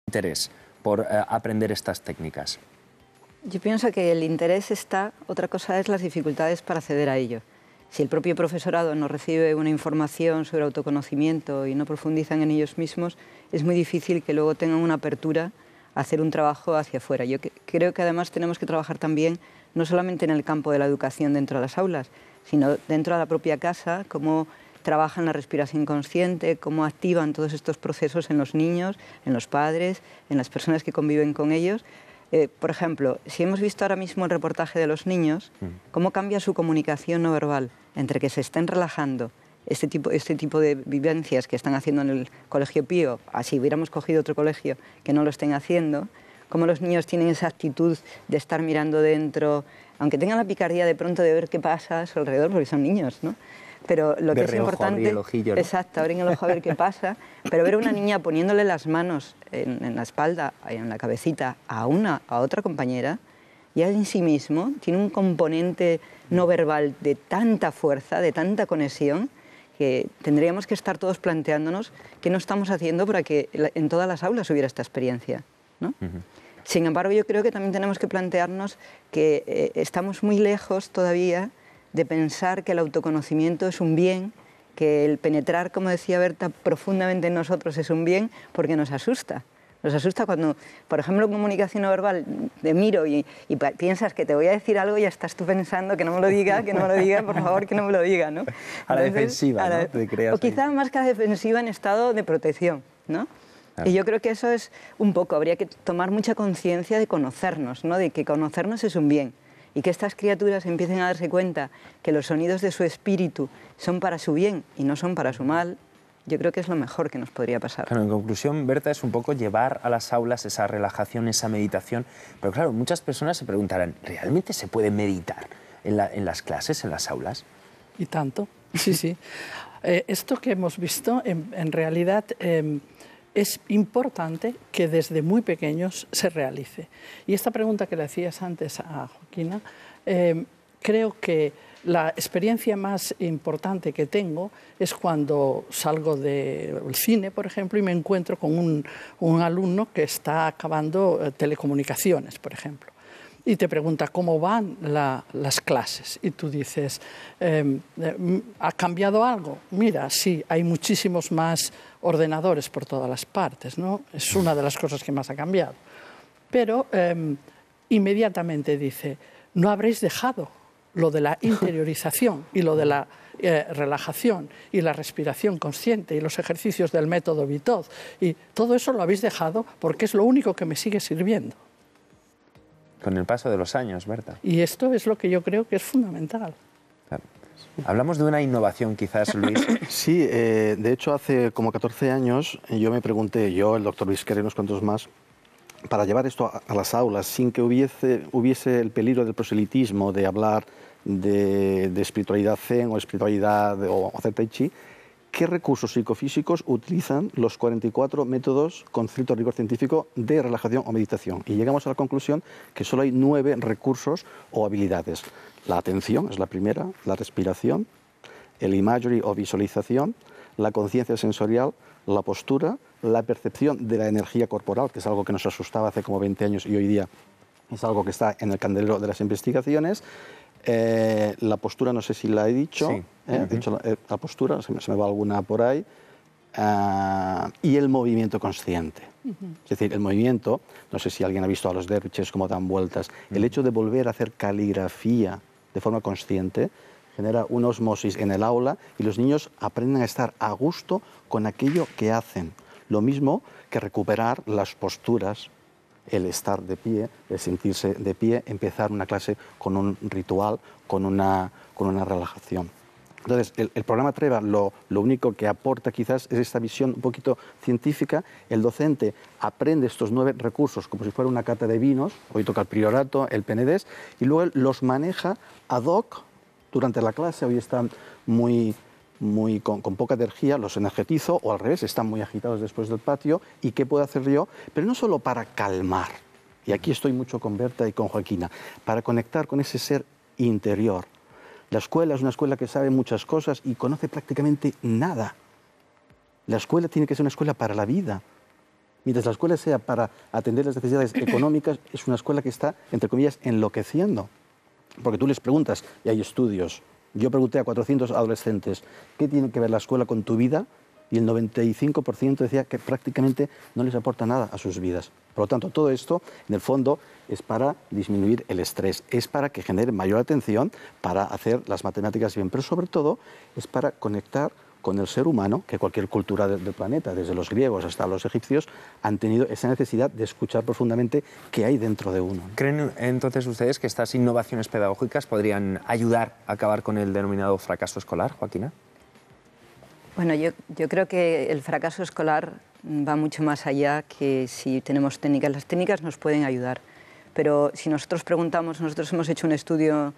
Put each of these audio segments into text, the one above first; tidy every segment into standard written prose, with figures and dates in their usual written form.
interés por aprender estas técnicas? Yo pienso que el interés está, otra cosa es las dificultades para acceder a ello. Si el propio profesorado no recibe una información sobre autoconocimiento y no profundizan en ellos mismos, es muy difícil que luego tengan una apertura a hacer un trabajo hacia afuera. Yo creo que además tenemos que trabajar también no solamente en el campo de la educación dentro de las aulas, sino dentro de la propia casa, cómo trabajan la respiración consciente, cómo activan todos estos procesos en los niños, en los padres, en las personas que conviven con ellos. Por ejemplo, si hemos visto ahora mismo el reportaje de los niños, cómo cambia su comunicación no verbal entre que se estén relajando, este tipo de vivencias que están haciendo en el Colegio Pío, así hubiéramos cogido otro colegio que no lo estén haciendo, cómo los niños tienen esa actitud de estar mirando dentro, aunque tengan la picardía de pronto de ver qué pasa a su alrededor, porque son niños, ¿no? Pero lo que es importante, abrir el ojillo, ¿no? exacto, abrir el ojo a ver qué pasa, pero ver a una niña poniéndole las manos en la espalda, en la cabecita, a otra compañera, ya en sí mismo tiene un componente no verbal de tanta fuerza, de tanta conexión, que tendríamos que estar todos planteándonos qué no estamos haciendo para que en todas las aulas hubiera esta experiencia, ¿no? Sin embargo, yo creo que también tenemos que plantearnos que estamos muy lejos todavía de pensar que el autoconocimiento es un bien, que el penetrar, como decía Berta, profundamente en nosotros es un bien, porque nos asusta. Nos asusta cuando, por ejemplo, en comunicación no verbal, te miro y piensas que te voy a decir algo y ya estás tú pensando que no me lo diga, por favor, que no me lo diga, ¿no? A la defensiva, ¿no? Te creas o quizá más que a la defensiva en estado de protección, ¿no? Claro. Y yo creo que eso es un poco, habría que tomar mucha conciencia de conocernos, ¿no? De que conocernos es un bien. Y que estas criaturas empiecen a darse cuenta que los sonidos de su espíritu son para su bien y no son para su mal, yo creo que es lo mejor que nos podría pasar. Claro, en conclusión, Berta, es un poco llevar a las aulas esa relajación, esa meditación. Pero claro, muchas personas se preguntarán, ¿realmente se puede meditar en las clases, en las aulas? Y tanto, sí, sí. Esto que hemos visto, en realidad, es importante que desde muy pequeños se realice. Y esta pregunta que le hacías antes a Joaquina, creo que la experiencia más importante que tengo es cuando salgo del cine, por ejemplo, y me encuentro con un alumno que está acabando telecomunicaciones, por ejemplo. Y te pregunta cómo van las clases. Y tú dices, ¿ha cambiado algo? Mira, sí, hay muchísimos más ordenadores por todas las partes, ¿no? Es una de las cosas que más ha cambiado. Pero inmediatamente dice, no habréis dejado lo de la interiorización y lo de la relajación y la respiración consciente y los ejercicios del método Vitov. Y todo eso lo habéis dejado porque es lo único que me sigue sirviendo. Con el paso de los años, Berta. Y esto es lo que yo creo que es fundamental. Claro. Hablamos de una innovación, quizás, Luis. Sí, de hecho, hace como 14 años yo me pregunté, el doctor Vizquer y unos cuantos más, para llevar esto a las aulas sin que hubiese el peligro del proselitismo, de hablar de espiritualidad zen o espiritualidad o hacer tai chi, ¿qué recursos psicofísicos utilizan los 44 métodos con cierto rigor científico de relajación o meditación? Y llegamos a la conclusión que solo hay 9 recursos o habilidades. La atención es la primera, la respiración, el imagery o visualización, la conciencia sensorial, la postura, la percepción de la energía corporal, que es algo que nos asustaba hace como 20 años y hoy día es algo que está en el candelero de las investigaciones. La postura, no sé si la he dicho, sí. He dicho la postura, se me va alguna por ahí, y el movimiento consciente. Es decir, el movimiento, no sé si alguien ha visto a los derviches cómo dan vueltas, el hecho de volver a hacer caligrafía de forma consciente genera una osmosis en el aula y los niños aprenden a estar a gusto con aquello que hacen. Lo mismo que recuperar las posturas, el estar de pie, el sentirse de pie, empezar una clase con un ritual, con una relajación. Entonces, el programa Treva lo único que aporta quizás es esta visión un poquito científica. El docente aprende estos 9 recursos como si fuera una cata de vinos, hoy toca el priorato, el penedés, y luego los maneja ad hoc durante la clase. Hoy están con poca energía, los energetizo, o al revés, están muy agitados después del patio, ¿y qué puedo hacer yo? Pero no solo para calmar, y aquí estoy mucho con Berta y con Joaquina, para conectar con ese ser interior. La escuela es una escuela que sabe muchas cosas y conoce prácticamente nada. La escuela tiene que ser una escuela para la vida. Mientras la escuela sea para atender las necesidades económicas, es una escuela que está, entre comillas, enloqueciendo. Porque tú les preguntas, y hay estudios, yo pregunté a 400 adolescentes, ¿qué tiene que ver la escuela con tu vida? Y el 95% decía que prácticamente no les aporta nada a sus vidas. Por lo tanto, todo esto, en el fondo, es para disminuir el estrés, es para que genere mayor atención, para hacer las matemáticas bien, pero sobre todo es para conectar con el ser humano, que cualquier cultura del planeta, desde los griegos hasta los egipcios, han tenido esa necesidad de escuchar profundamente qué hay dentro de uno. ¿Creen entonces ustedes que estas innovaciones pedagógicas podrían ayudar a acabar con el denominado fracaso escolar, Joaquina? Bueno, yo creo que el fracaso escolar va mucho más allá que si tenemos técnicas. Las técnicas nos pueden ayudar, pero si nosotros preguntamos, nosotros hemos hecho un estudio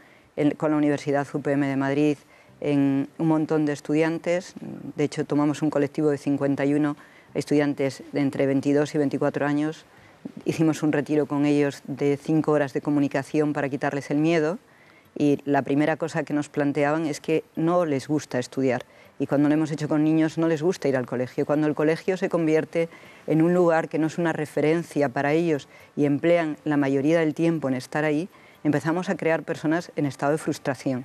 con la Universidad UPM de Madrid en un montón de estudiantes, de hecho tomamos un colectivo de 51 estudiantes de entre 22 y 24 años, hicimos un retiro con ellos de 5 horas de comunicación para quitarles el miedo y la primera cosa que nos planteaban es que no les gusta estudiar. Y cuando lo hemos hecho con niños no les gusta ir al colegio. Cuando el colegio se convierte en un lugar que no es una referencia para ellos y emplean la mayoría del tiempo en estar ahí, empezamos a crear personas en estado de frustración.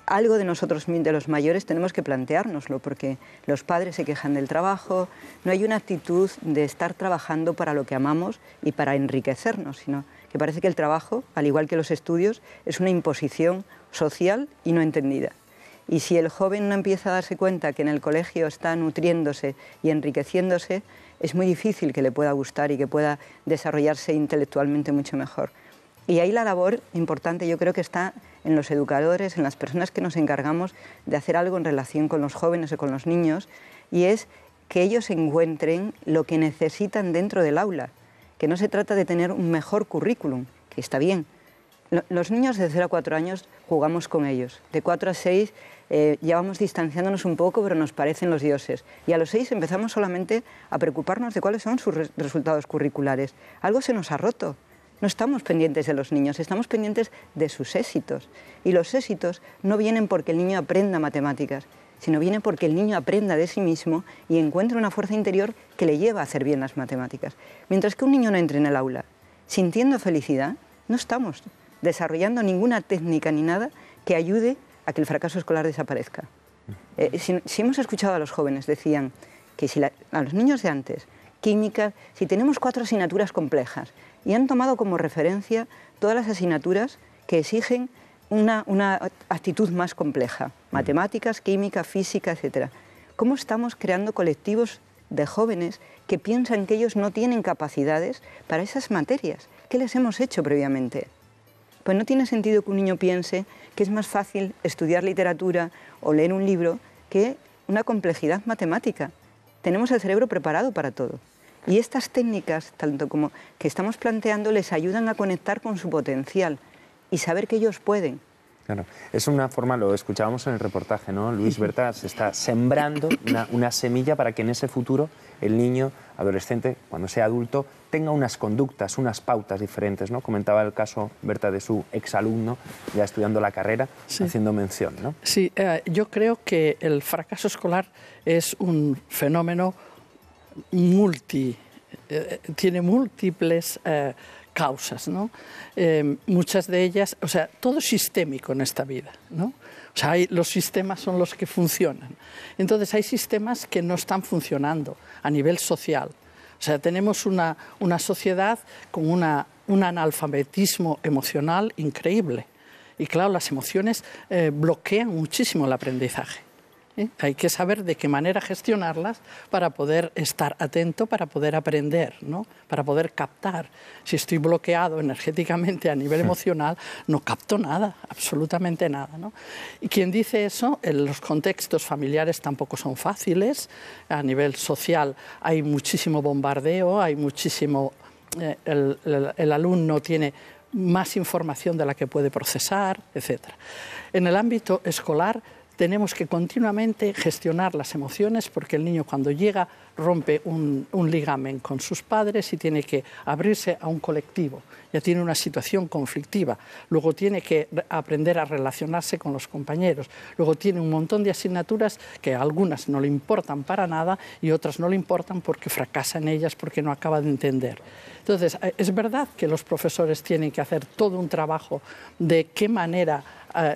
Algo de nosotros, de los mayores, tenemos que planteárnoslo, porque los padres se quejan del trabajo, no hay una actitud de estar trabajando para lo que amamos y para enriquecernos, sino que parece que el trabajo, al igual que los estudios, es una imposición social y no entendida. Y si el joven no empieza a darse cuenta que en el colegio está nutriéndose y enriqueciéndose, es muy difícil que le pueda gustar y que pueda desarrollarse intelectualmente mucho mejor. Y ahí la labor importante yo creo que está en los educadores, en las personas que nos encargamos de hacer algo en relación con los jóvenes o con los niños, y es que ellos encuentren lo que necesitan dentro del aula, que no se trata de tener un mejor currículum, que está bien. Los niños de 0 a 4 años jugamos con ellos, de 4 a 6 ya vamos distanciándonos un poco, pero nos parecen los dioses. Y a los 6 empezamos solamente a preocuparnos de cuáles son sus resultados curriculares. Algo se nos ha roto. No estamos pendientes de los niños, estamos pendientes de sus éxitos. Y los éxitos no vienen porque el niño aprenda matemáticas, sino vienen porque el niño aprenda de sí mismo y encuentre una fuerza interior que le lleva a hacer bien las matemáticas. Mientras que un niño no entre en el aula sintiendo felicidad, no estamos desarrollando ninguna técnica ni nada que ayude a que el fracaso escolar desaparezca. Si hemos escuchado a los jóvenes, decían que si a los niños de antes, química, si tenemos 4 asignaturas complejas y han tomado como referencia todas las asignaturas que exigen una actitud más compleja, matemáticas, química, física, etc. ¿Cómo estamos creando colectivos de jóvenes que piensan que ellos no tienen capacidades para esas materias? ¿Qué les hemos hecho previamente? Pues no tiene sentido que un niño piense que es más fácil estudiar literatura o leer un libro que una complejidad matemática. Tenemos el cerebro preparado para todo. Y estas técnicas, tanto como que estamos planteando, les ayudan a conectar con su potencial y saber que ellos pueden. Claro, es una forma, lo escuchábamos en el reportaje, ¿no? Luis Berta se está sembrando una semilla para que en ese futuro el niño, adolescente, cuando sea adulto, tenga unas conductas, unas pautas diferentes, ¿no? Comentaba el caso, Berta, de su exalumno, ya estudiando la carrera, sí, haciendo mención, ¿no? Sí, yo creo que el fracaso escolar es un fenómeno tiene múltiples causas, ¿no? Muchas de ellas, o sea, todo es sistémico en esta vida, ¿no? O sea, los sistemas son los que funcionan. Entonces hay sistemas que no están funcionando a nivel social. O sea, tenemos una sociedad con un analfabetismo emocional increíble. Y claro, las emociones bloquean muchísimo el aprendizaje. Hay que saber de qué manera gestionarlas para poder estar atento, para poder aprender, ¿no? Para poder captar. Si estoy bloqueado energéticamente a nivel emocional, no capto nada, absolutamente nada, ¿no? Y quien dice eso, los contextos familiares tampoco son fáciles. A nivel social hay muchísimo bombardeo, hay muchísimo... el alumno tiene más información de la que puede procesar, etc. En el ámbito escolar, tenemos que continuamente gestionar las emociones porque el niño cuando llega rompe un ligamen con sus padres y tiene que abrirse a un colectivo. Ya tiene una situación conflictiva. Luego tiene que aprender a relacionarse con los compañeros. Luego tiene un montón de asignaturas que a algunas no le importan para nada y otras no le importan porque fracasa en ellas, porque no acaba de entender. Entonces, es verdad que los profesores tienen que hacer todo un trabajo de qué manera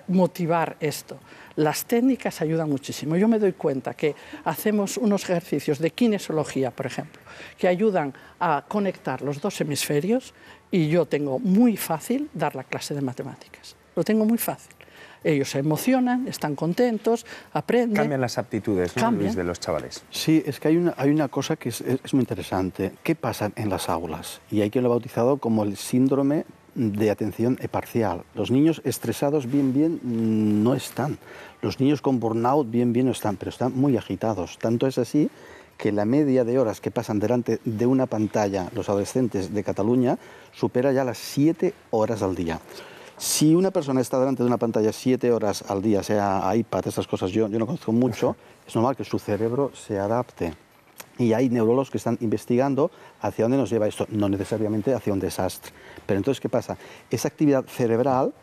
motivar esto. Las técnicas ayudan muchísimo. Yo me doy cuenta que hacemos unos ejercicios de kinesiología, por ejemplo, que ayudan a conectar los dos hemisferios y yo tengo muy fácil dar la clase de matemáticas. Lo tengo muy fácil. Ellos se emocionan, están contentos, aprenden. Cambian las aptitudes, ¿no, Luis, de los chavales? Sí, es que hay una cosa que es muy interesante. ¿Qué pasa en las aulas? Y hay quien lo ha bautizado como el síndrome de atención parcial. Los niños estresados bien no están. Los niños con burnout bien no están, pero están muy agitados. Tanto es así que la media de horas que pasan delante de una pantalla los adolescentes de Cataluña supera ya las 7 horas al día. Si una persona está delante de una pantalla 7 horas al día, sea iPad, estas cosas yo no conozco mucho, es normal que su cerebro se adapte. Y hay neurólogos que están investigando hacia dónde nos lleva esto, no necesariamente hacia un desastre. Pero entonces, ¿qué pasa? Esa actividad cerebral,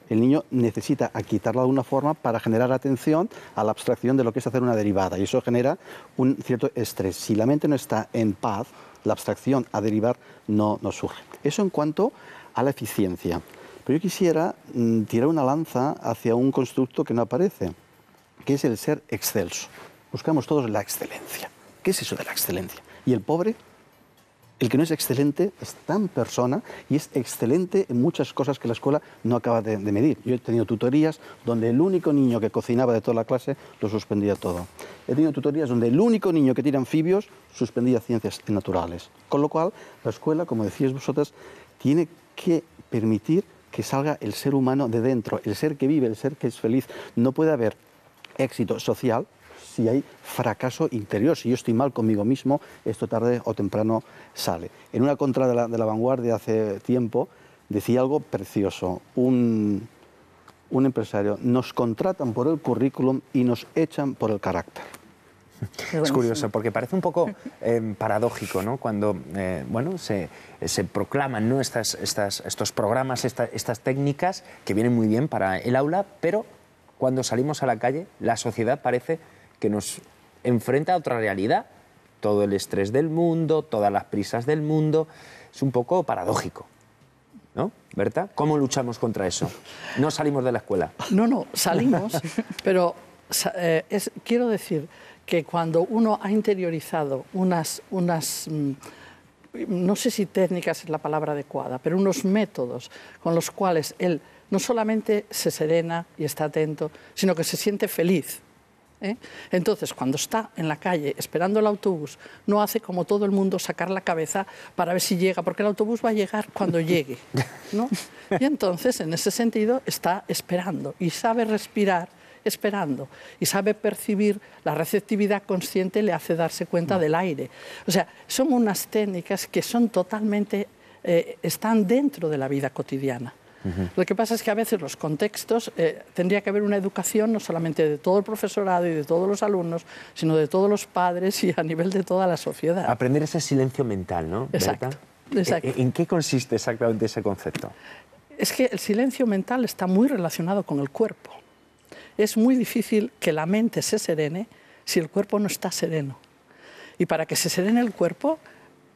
el niño necesita quitarla de alguna forma para generar atención a la abstracción de lo que es hacer una derivada. Y eso genera un cierto estrés. Si la mente no está en paz, la abstracción a derivar no surge. Eso en cuanto a la eficiencia. Pero yo quisiera tirar una lanza hacia un constructo que no aparece, que es el ser excelso. Buscamos todos la excelencia. ¿Qué es eso de la excelencia? Y el pobre, el que no es excelente, es tan persona y es excelente en muchas cosas que la escuela no acaba de medir. Yo he tenido tutorías donde el único niño que cocinaba de toda la clase lo suspendía todo. He tenido tutorías donde el único niño que tira anfibios suspendía ciencias naturales. Con lo cual, la escuela, como decíais vosotras, tiene que permitir que salga el ser humano de dentro, el ser que vive, el ser que es feliz. No puede haber éxito social si hay fracaso interior. Si yo estoy mal conmigo mismo, esto tarde o temprano sale. En una contra de la vanguardia hace tiempo decía algo precioso. Un empresario: nos contratan por el currículum y nos echan por el carácter. Es curioso, porque parece un poco paradójico, ¿no? Cuando bueno, se proclaman, ¿no?, estos programas, estas técnicas que vienen muy bien para el aula, pero cuando salimos a la calle, la sociedad parece que nos enfrenta a otra realidad. Todo el estrés del mundo, todas las prisas del mundo. Es un poco paradójico, ¿no, Berta? ¿Cómo luchamos contra eso? No salimos de la escuela. No, salimos, pero quiero decir que cuando uno ha interiorizado unas no sé si técnicas es la palabra adecuada, pero unos métodos con los cuales él no solamente se serena y está atento, sino que se siente feliz. Entonces, cuando está en la calle esperando el autobús, no hace como todo el mundo sacar la cabeza para ver si llega, porque el autobús va a llegar cuando llegue, ¿no? Y entonces, en ese sentido, está esperando y sabe respirar esperando y sabe percibir. La receptividad consciente le hace darse cuenta del aire. O sea, son unas técnicas que son totalmente, están dentro de la vida cotidiana. Lo que pasa es que a veces los contextos, tendría que haber una educación no solamente de todo el profesorado y de todos los alumnos, sino de todos los padres y a nivel de toda la sociedad. Aprender ese silencio mental, ¿no, Berta? Exacto. ¿En qué consiste exactamente ese concepto? Es que el silencio mental está muy relacionado con el cuerpo. Es muy difícil que la mente se serene si el cuerpo no está sereno. Y para que se serene el cuerpo,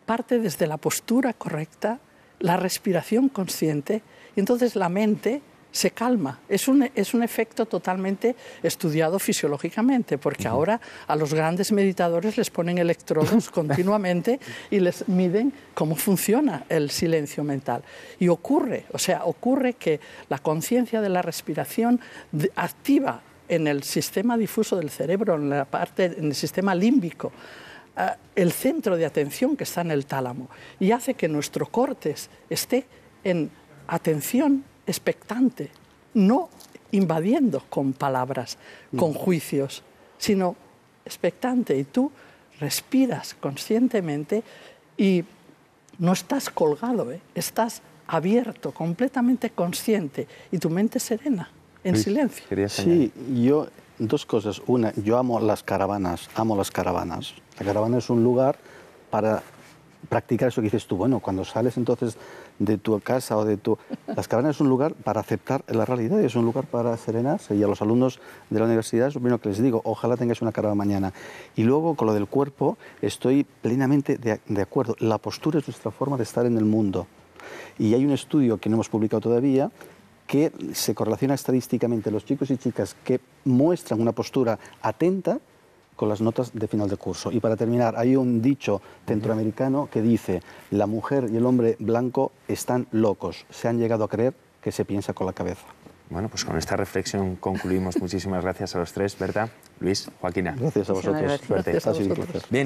parte desde la postura correcta, la respiración consciente, y entonces la mente se calma. Es un efecto totalmente estudiado fisiológicamente, porque ahora a los grandes meditadores les ponen electrodos continuamente y les miden cómo funciona el silencio mental. Y ocurre que la conciencia de la respiración activa en el sistema difuso del cerebro, en el sistema límbico, el centro de atención que está en el tálamo, y hace que nuestro córtex esté en atención expectante, no invadiendo con palabras, con juicios, sino expectante. Y tú respiras conscientemente y no estás colgado, estás abierto, completamente consciente, y tu mente serena, en silencio. Sí, yo dos cosas. Una, yo amo las caravanas, amo las caravanas. La caravana es un lugar para practicar eso que dices tú. Bueno, cuando sales entonces de tu casa o de tu... Las caravanas es un lugar para aceptar la realidad, es un lugar para serenarse. Y a los alumnos de la universidad es lo primero que les digo, ojalá tengáis una caravana mañana. Y luego, con lo del cuerpo, estoy plenamente de acuerdo. La postura es nuestra forma de estar en el mundo. Y hay un estudio que no hemos publicado todavía que se correlaciona estadísticamente los chicos y chicas que muestran una postura atenta con las notas de final de curso. Y para terminar, hay un dicho centroamericano que dice: la mujer y el hombre blanco están locos, se han llegado a creer que se piensa con la cabeza. Bueno, pues con esta reflexión concluimos. Muchísimas gracias a los tres, Berta, Luis, Joaquina. Gracias a vosotros. Gracias. Suerte. Gracias a Ha sido un vosotros. placer. Bien.